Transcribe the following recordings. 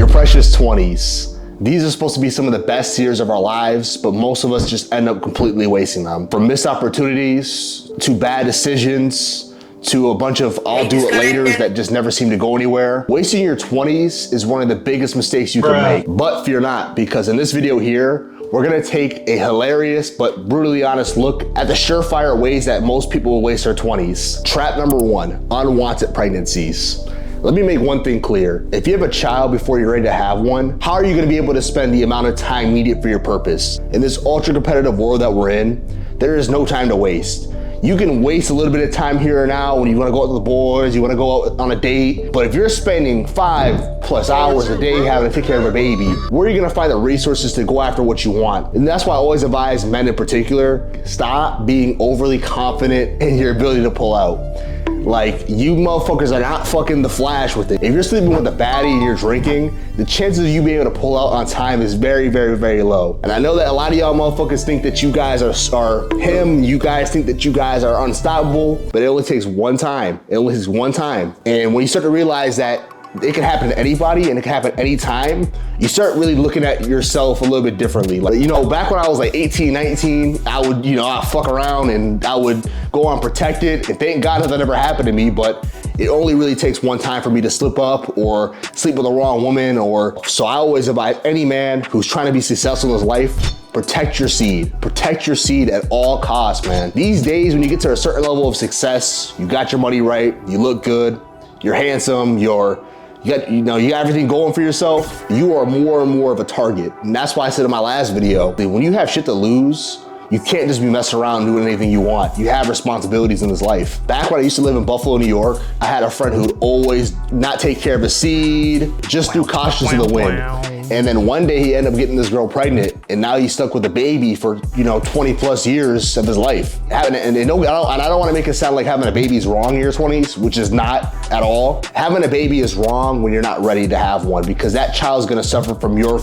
Your precious 20s. These are supposed to be some of the best years of our lives, but most of us just end up completely wasting them. From missed opportunities, to bad decisions, to a bunch of I'll do it laters that just never seem to go anywhere. Wasting your 20s is one of the biggest mistakes you can make, but fear not, because in this video here, we're gonna take a hilarious but brutally honest look at the surefire ways that most people will waste their 20s. Trap number 1, unwanted pregnancies. Let me make one thing clear. If you have a child before you're ready to have one, how are you gonna be able to spend the amount of time needed for your purpose? In this ultra competitive world that we're in, there is no time to waste. You can waste a little bit of time here and now when you wanna go out with the boys, you wanna go out on a date, but if you're spending 5+ hours a day having to take care of a baby, where are you gonna find the resources to go after what you want? And that's why I always advise men in particular, stop being overly confident in your ability to pull out. Like, you motherfuckers are not fucking the Flash with it. If you're sleeping with a baddie and you're drinking, the chances of you being able to pull out on time is very, very, very low. And I know that a lot of y'all motherfuckers think that you guys are him, you guys think that you guys are unstoppable, but it only takes one time. It only takes one time. And when you start to realize that it can happen to anybody and it can happen anytime, you start really looking at yourself a little bit differently. Like, you know, back when I was like 18, 19, I would, I'd fuck around and I would go unprotected, and thank God that never happened to me, but it only really takes one time for me to slip up or sleep with the wrong woman, so I always advise any man who's trying to be successful in his life, protect your seed. Protect your seed at all costs, man. These days, when you get to a certain level of success, you got your money right, you look good, you're handsome, you got everything going for yourself, you are more and more of a target. And that's why I said in my last video, when you have shit to lose, you can't just be messing around doing anything you want. You have responsibilities in this life. Back when I used to live in Buffalo, New York, I had a friend who would always not take care of his seed, just threw caution to the wind. And then one day he ended up getting this girl pregnant, and now he's stuck with a baby for 20+ years of his life. And I don't want to make it sound like having a baby is wrong in your 20s, which is not at all. Having a baby is wrong when you're not ready to have one, because that child's gonna suffer from your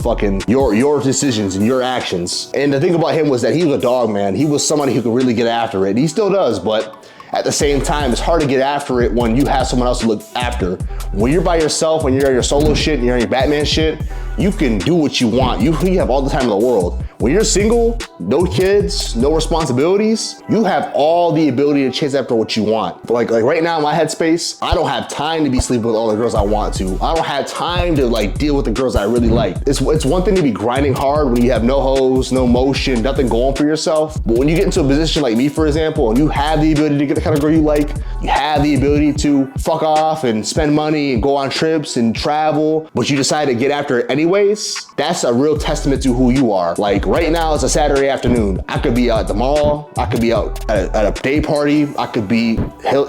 decisions and your actions. And the thing about him was that he was a dog, man. He was somebody who could really get after it. He still does, but at the same time, it's hard to get after it when you have someone else to look after. When you're by yourself, when you're on your solo shit and you're on your Batman shit, you can do what you want. You have all the time in the world. When you're single, no kids, no responsibilities, you have all the ability to chase after what you want. But like right now in my headspace, I don't have time to be sleeping with all the girls I want to. I don't have time to deal with the girls I really like. It's one thing to be grinding hard when you have no hoes, no motion, nothing going for yourself. But when you get into a position like me, for example, and you have the ability to get the kind of girl you like, you have the ability to fuck off and spend money and go on trips and travel, but you decide to get after it anyways, that's a real testament to who you are. Like, right now, it's a Saturday afternoon. I could be out at the mall. I could be out at a day party. I could be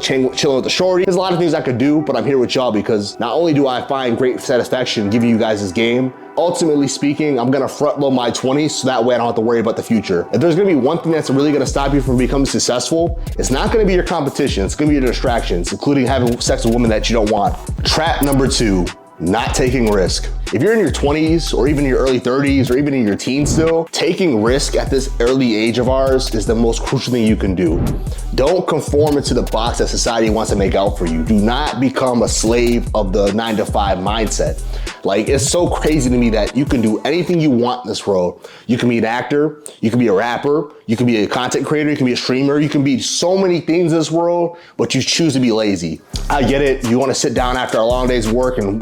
chilling with the shorty. There's a lot of things I could do, but I'm here with y'all because not only do I find great satisfaction giving you guys this game, ultimately speaking, I'm gonna front load my 20s so that way I don't have to worry about the future. If there's gonna be one thing that's really gonna stop you from becoming successful, it's not gonna be your competition, it's gonna be your distractions, including having sex with women that you don't want. Trap number 2, not taking risk. If you're in your 20s or even your early 30s or even in your teens still, taking risk at this early age of ours is the most crucial thing you can do. Don't conform into the box that society wants to make out for you. Do not become a slave of the 9-to-5 mindset. Like, it's so crazy to me that you can do anything you want in this world. You can be an actor, you can be a rapper, you can be a content creator, you can be a streamer, you can be so many things in this world, but you choose to be lazy. I get it, you wanna sit down after a long day's work and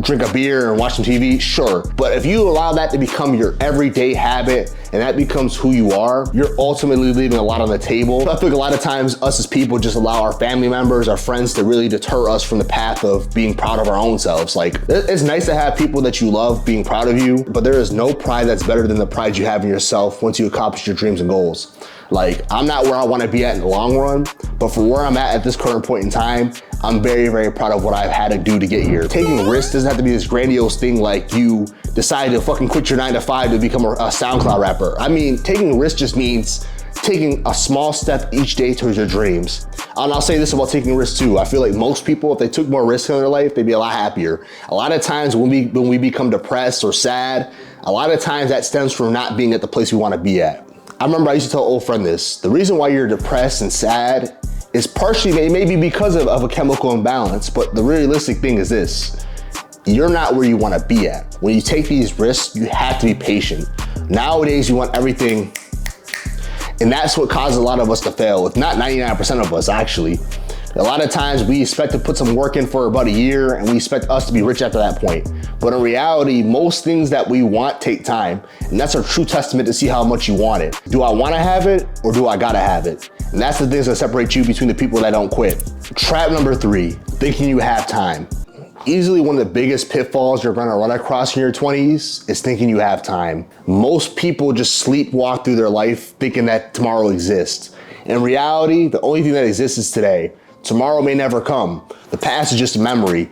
drink a beer and watch some TV, sure. But if you allow that to become your everyday habit and that becomes who you are, you're ultimately leaving a lot on the table. I think a lot of times us as people just allow our family members, our friends to really deter us from the path of being proud of our own selves. Like, it's nice to have people that you love being proud of you, but there is no pride that's better than the pride you have in yourself once you accomplish your dreams and goals. Like, I'm not where I want to be at in the long run, but for where I'm at this current point in time, I'm very, very proud of what I've had to do to get here. Taking risks doesn't have to be this grandiose thing like you decide to fucking quit your 9-to-5 to become a SoundCloud rapper. I mean, taking risks just means taking a small step each day towards your dreams. And I'll say this about taking risks too. I feel like most people, if they took more risks in their life, they'd be a lot happier. A lot of times when we become depressed or sad, a lot of times that stems from not being at the place we want to be at. I remember I used to tell an old friend this. The reason why you're depressed and sad is partially maybe because of a chemical imbalance, but the realistic thing is this. you're not where you want to be at. When you take these risks, you have to be patient. Nowadays, you want everything, and that's what causes a lot of us to fail. If not 99% of us, actually. A lot of times we expect to put some work in for about a year and we expect us to be rich after that point. But in reality, most things that we want take time. And that's a true testament to see how much you want it. Do I want to have it or do I gotta have it? And that's the things that separate you between the people that don't quit. Trap number 3, thinking you have time. Easily one of the biggest pitfalls you're gonna run across in your 20s is thinking you have time. Most people just sleepwalk through their life thinking that tomorrow exists. In reality, the only thing that exists is today. Tomorrow may never come. The past is just a memory.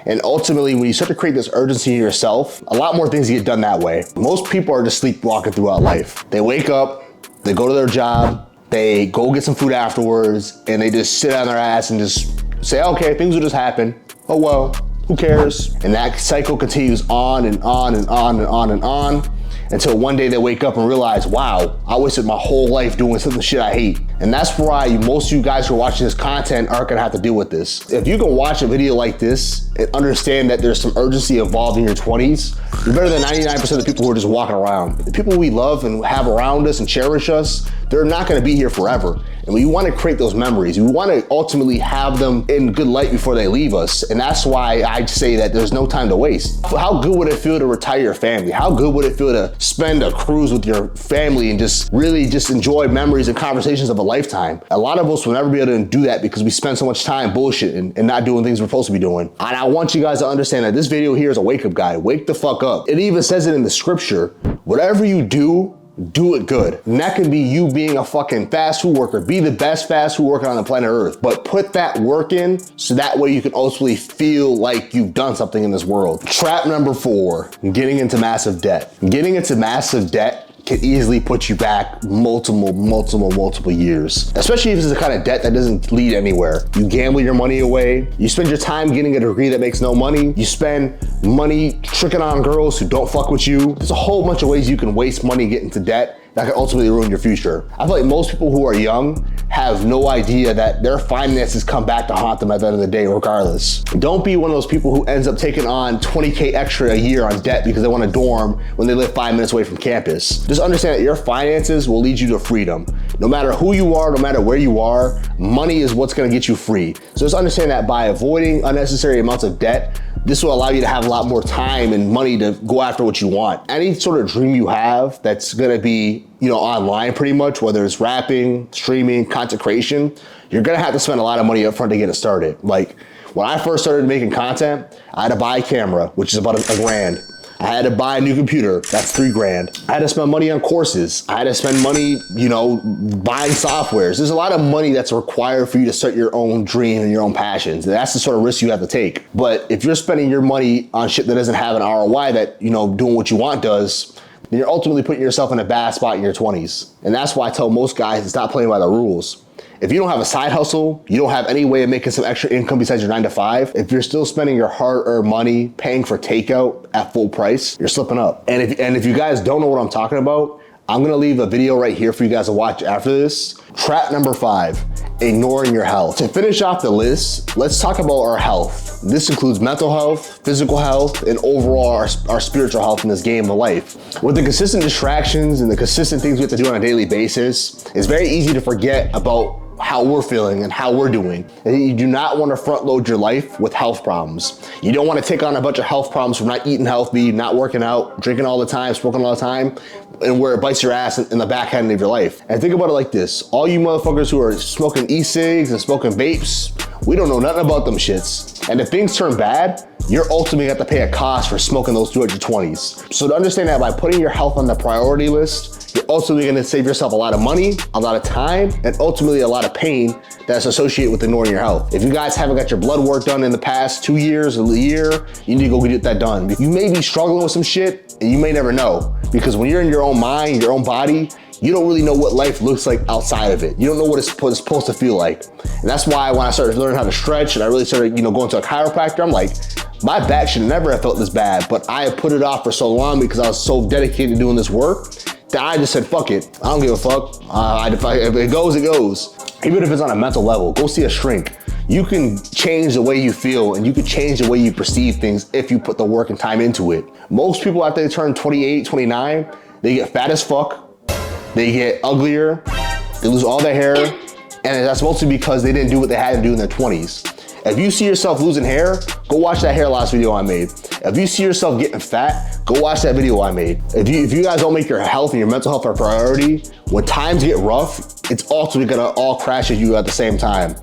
And ultimately, when you start to create this urgency in yourself, a lot more things get done that way. Most people are just sleepwalking throughout life. They wake up, they go to their job, they go get some food afterwards, and they just sit on their ass and just say, okay, things will just happen. Oh well, who cares? And that cycle continues on and on and on and on and on until one day they wake up and realize, wow, I wasted my whole life doing some shit I hate. And that's why most of you guys who are watching this content aren't gonna have to deal with this. If you can watch a video like this and understand that there's some urgency involved in your 20s, you're better than 99% of the people who are just walking around. The people we love and have around us and cherish us, they're not gonna be here forever. And we wanna create those memories. We wanna ultimately have them in good light before they leave us. And that's why I say that there's no time to waste. How good would it feel to retire your family? How good would it feel to spend a cruise with your family and just really just enjoy memories and conversations of a lifetime? A lot of us will never be able to do that because we spend so much time bullshitting and not doing things we're supposed to be doing. And I want you guys to understand that this video here is a wake-up guide. Wake the fuck up. It even says it in the scripture. Whatever you do it good. And that could be you being a fucking fast food worker. Be the best fast food worker on the planet Earth. But put that work in so that way you can ultimately feel like you've done something in this world. Trap number 4, getting into massive debt. Getting into massive debt can easily put you back multiple years. Especially if it's the kind of debt that doesn't lead anywhere. You gamble your money away. You spend your time getting a degree that makes no money. You spend money tricking on girls who don't fuck with you. There's a whole bunch of ways you can waste money getting into debt that can ultimately ruin your future. I feel like most people who are young have no idea that their finances come back to haunt them at the end of the day regardless. Don't be one of those people who ends up taking on 20K extra a year on debt because they want a dorm when they live 5 minutes away from campus. Just understand that your finances will lead you to freedom. No matter who you are, no matter where you are, money is what's gonna get you free. So just understand that by avoiding unnecessary amounts of debt, this will allow you to have a lot more time and money to go after what you want. Any sort of dream you have that's gonna be, online pretty much, whether it's rapping, streaming, content creation, you're gonna have to spend a lot of money up front to get it started. Like when I first started making content, I had to buy a camera, which is about a grand. I had to buy a new computer, that's $3,000. I had to spend money on courses. I had to spend money, buying softwares. There's a lot of money that's required for you to start your own dream and your own passions. That's the sort of risk you have to take. But if you're spending your money on shit that doesn't have an ROI that, doing what you want does, then you're ultimately putting yourself in a bad spot in your 20s. And that's why I tell most guys to stop playing by the rules. If you don't have a side hustle, you don't have any way of making some extra income besides your 9 to 5, if you're still spending your hard-earned money paying for takeout at full price, you're slipping up. And if you guys don't know what I'm talking about, I'm gonna leave a video right here for you guys to watch after this. Trap number 5, ignoring your health. To finish off the list, let's talk about our health. This includes mental health, physical health, and overall our spiritual health in this game of life. With the consistent distractions and the consistent things we have to do on a daily basis, it's very easy to forget about how we're feeling and how we're doing. And you do not want to front load your life with health problems. You don't want to take on a bunch of health problems from not eating healthy, not working out, drinking all the time, smoking all the time, and where it bites your ass in the back end of your life. And think about it like this. All you motherfuckers who are smoking e-cigs and smoking vapes, we don't know nothing about them shits. And if things turn bad, you're ultimately gonna have to pay a cost for smoking those 220s. So to understand that by putting your health on the priority list, you're ultimately gonna save yourself a lot of money, a lot of time, and ultimately a lot of pain that's associated with ignoring your health. If you guys haven't got your blood work done in the past 2 years, a year, you need to go get that done. You may be struggling with some shit and you may never know, because when you're in your own mind, your own body, you don't really know what life looks like outside of it. You don't know what it's supposed to feel like. And that's why when I started learning how to stretch and I really started, going to a chiropractor, I'm like, my back should never have felt this bad, but I had put it off for so long because I was so dedicated to doing this work that I just said, fuck it. I don't give a fuck. If it goes, it goes. Even if it's on a mental level, go see a shrink. You can change the way you feel and you can change the way you perceive things if you put the work and time into it. Most people after they turn 28, 29, they get fat as fuck, they get uglier, they lose all their hair, and that's mostly because they didn't do what they had to do in their 20s. If you see yourself losing hair, go watch that hair loss video I made. If you see yourself getting fat, go watch that video I made. If you guys don't make your health and your mental health a priority, when times get rough, it's ultimately gonna all crash at you at the same time.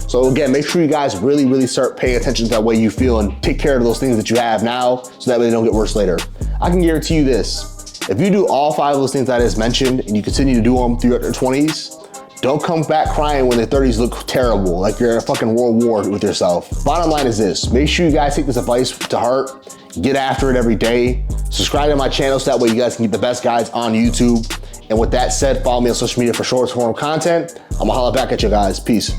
So again, make sure you guys really start paying attention to that way you feel and take care of those things that you have now so that way they don't get worse later. I can guarantee you this, if you do all 5 of those things that I just mentioned and you continue to do them throughout your 20s, don't come back crying when the 30s look terrible, like you're in a fucking world war with yourself. Bottom line is this, make sure you guys take this advice to heart, get after it every day, subscribe to my channel so that way you guys can get the best guides on YouTube. And with that said, follow me on social media for short form content. I'm gonna holla back at you guys, peace.